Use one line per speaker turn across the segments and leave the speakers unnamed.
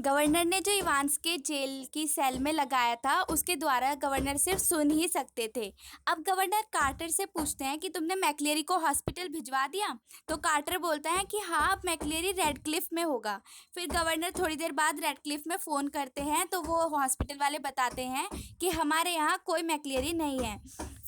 Governor ने जो Evans के जेल की सेल में लगाया था उसके द्वारा गवर्नर सिर्फ सुन ही सकते थे। अब गवर्नर कार्टर से पूछते हैं कि तुमने मैक्लेरी को हॉस्पिटल भिजवा दिया। तो कार्टर बोलता है कि हाँ, अब मैक्लेरी रेड क्लिफ में होगा। फिर गवर्नर थोड़ी देर बाद रेड क्लिफ में फ़ोन करते हैं तो वो हॉस्पिटल वाले बताते हैं कि हमारे यहाँ कोई मैक्लेरी नहीं है।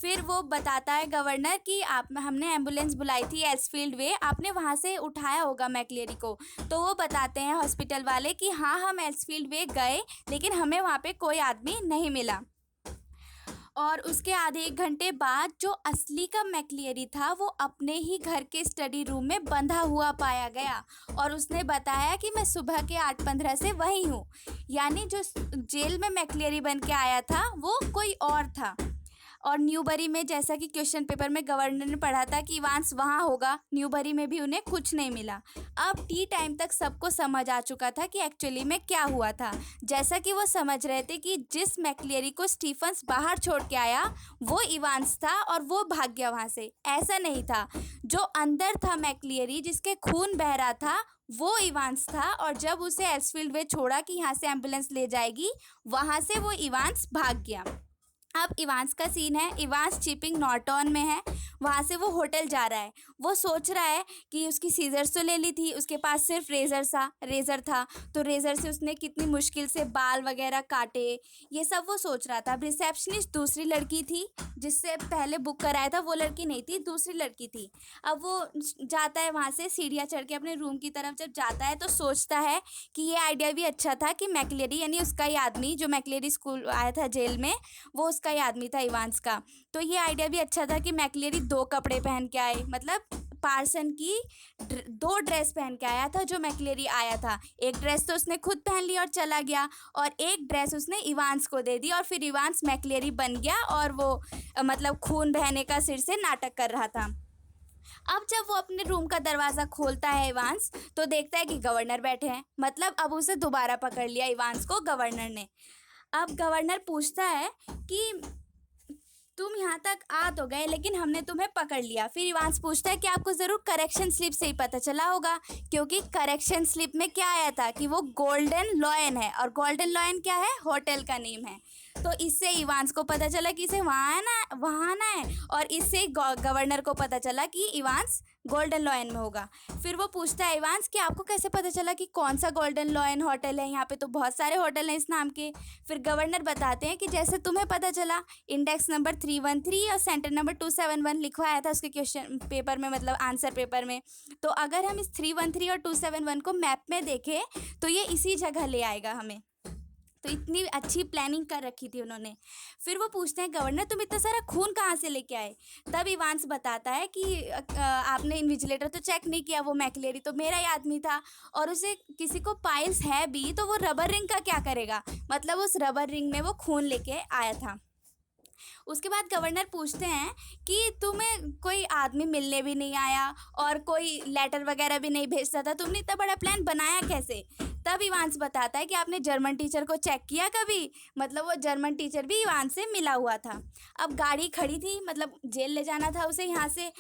फिर वो बताता है गवर्नर कि आप हमने एम्बुलेंस बुलाई थी एल्सफील्ड वे, आपने वहाँ से उठाया होगा मैक्लेरी को। तो वो बताते हैं हॉस्पिटल वाले कि हाँ, हम एल्सफील्ड वे गए लेकिन हमें वहाँ पे कोई आदमी नहीं मिला। और उसके आधे एक घंटे बाद जो असली का मैक्लेरी था वो अपने ही घर के स्टडी रूम में बंधा हुआ पाया गया और उसने बताया कि मैं सुबह के 8:15 से वहीं हूँ। यानी जो जेल में मैक्लेरी बन के आया था वो कोई और था। और न्यूबरी में, जैसा कि क्वेश्चन पेपर में गवर्नर ने पढ़ा था कि इवांस वहाँ होगा, न्यूबरी में भी उन्हें कुछ नहीं मिला। अब टी टाइम तक सबको समझ आ चुका था कि एक्चुअली में क्या हुआ था। जैसा कि वो समझ रहे थे कि जिस मैक्लेरी को स्टीफन्स बाहर छोड़ के आया वो इवांस था और वो भाग गया वहाँ से। ऐसा नहीं था, जो अंदर था मैक्लेरी जिसके खून बह रहा था वो इवांस था। और जब उसे एल्सफील्ड वे छोड़ा कि यहाँ से एम्बुलेंस ले जाएगी, वहाँ से वो इवांस भाग गया। अब इवांस का सीन है, इवांस चिपिंग नॉर्टन में है, वहाँ से वो होटल जा रहा है। वो सोच रहा है कि उसकी सीजर्स तो ले ली थी, उसके पास सिर्फ रेज़र था तो रेज़र से उसने कितनी मुश्किल से बाल वगैरह काटे, ये सब वो सोच रहा था। अब रिसेप्शनिस्ट दूसरी लड़की थी, जिससे पहले बुक कराया था वो लड़की नहीं थी, दूसरी लड़की थी। अब वो जाता है वहाँ से सीढ़ियाँ चढ़ के अपने रूम की तरफ जब जाता है तो सोचता है कि ये आइडिया भी अच्छा था कि मैक्लेरी, यानी उसका ही आदमी जो मैक्लेरी स्कूल आया था जेल में, वो उसका ही आदमी था इवांस का। तो ये आइडिया भी अच्छा था कि मैक्लेरी 2 कपड़े पहन के आए, मतलब पार्सन की 2 ड्रेस पहन के आया था जो मैक्लेरी आया था। एक ड्रेस तो उसने खुद पहन ली और चला गया और एक ड्रेस उसने इवांस को दे दी और फिर इवांस मैक्लेरी बन गया और वो मतलब खून बहने का सिर से नाटक कर रहा था। अब जब वो अपने रूम का दरवाज़ा खोलता है इवांस, तो देखता है कि गवर्नर बैठे हैं। मतलब अब उसे दोबारा पकड़ लिया इवांस को गवर्नर ने। अब गवर्नर पूछता है कि तुम यहाँ तक आ तो गए लेकिन हमने तुम्हें पकड़ लिया। फिर इवांस पूछता है कि आपको ज़रूर करेक्शन स्लिप से ही पता चला होगा, क्योंकि करेक्शन स्लिप में क्या आया था कि वो गोल्डन लॉयन है और गोल्डन लॉयन क्या है, होटल का नेम है। तो इससे इवांस को पता चला कि इसे वहाँ आना है और इससे गवर्नर को पता चला कि इवांस गोल्डन लॉयन में होगा। फिर वो पूछता है इवांस कि आपको कैसे पता चला कि कौन सा गोल्डन लॉयन होटल है, यहाँ पे तो बहुत सारे होटल हैं इस नाम के। फिर गवर्नर बताते हैं कि जैसे तुम्हें पता चला, इंडेक्स नंबर 313 और सेंटर नंबर 271 लिखवाया था उसके क्वेश्चन पेपर में, मतलब आंसर पेपर में। तो अगर हम इस 313 और 271 को मैप में देखें तो ये इसी जगह ले आएगा हमें। तो इतनी अच्छी प्लानिंग कर रखी थी उन्होंने। फिर वो पूछते हैं गवर्नर तुम इतना सारा खून कहाँ से लेके आए। तब इवांस बताता है कि आपने इन्विजिलेटर तो चेक नहीं किया, वो मैक्लेरी तो मेरा ही आदमी था और उसे किसी को पाइल्स है भी तो वो रबर रिंग का क्या करेगा, मतलब उस रबर रिंग में वो खून लेके आया था। उसके बाद गवर्नर पूछते हैं कि तुम्हें कोई आदमी मिलने भी नहीं आया और कोई लेटर वगैरह भी नहीं भेजता था, तुमने इतना बड़ा प्लान बनाया कैसे। तब इवांस बताता है कि आपने जर्मन टीचर को चेक किया कभी, मतलब वो जर्मन टीचर भी इवांस से मिला हुआ था। अब गाड़ी खड़ी थी, मतलब जेल ले जाना था उसे यहाँ से।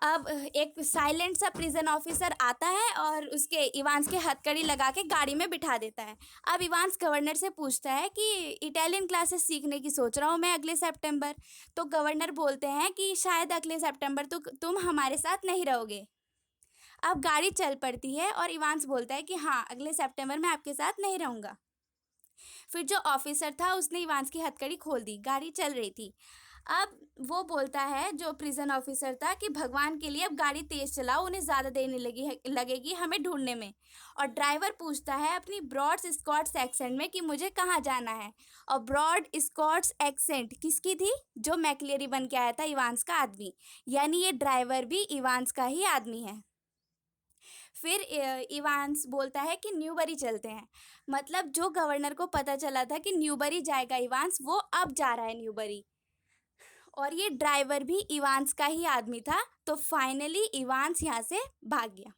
अब एक साइलेंट सा प्रिजन ऑफिसर आता है और उसके इवांस के हथकड़ी लगा के गाड़ी में बिठा देता है। अब इवांस गवर्नर से पूछता है कि इटालियन क्लासेस सीखने की सोच रहा हूँ मैं अगले सितंबर। तो गवर्नर बोलते हैं कि शायद अगले सितंबर तो तुम हमारे साथ नहीं रहोगे। अब गाड़ी चल पड़ती है और इवांस बोलता है कि हाँ, अगले सितंबर मैं आपके साथ नहीं रहूँगा। फिर जो ऑफिसर था उसने इवांस की हथकड़ी खोल दी, गाड़ी चल रही थी। अब वो बोलता है, जो प्रिजन ऑफिसर था, कि भगवान के लिए अब गाड़ी तेज चलाओ, उन्हें ज़्यादा देर नहीं लगेगी हमें ढूंढने में। और ड्राइवर पूछता है अपनी ब्रॉड स्कॉट्स एक्सेंट में कि मुझे कहाँ जाना है। और ब्रॉड स्कॉट्स एक्सेंट किसकी थी, जो मैक्लेरी बन के आया था इवांस का आदमी, यानी ये ड्राइवर भी इवांस का ही आदमी है। फिर इवांस बोलता है कि न्यूबरी चलते हैं, मतलब जो गवर्नर को पता चला था कि न्यूबरी जाएगा इवांस, वो अब जा रहा है न्यूबरी। और ये ड्राइवर भी इवांस का ही आदमी था। तो फाइनली इवांस यहाँ से भाग गया।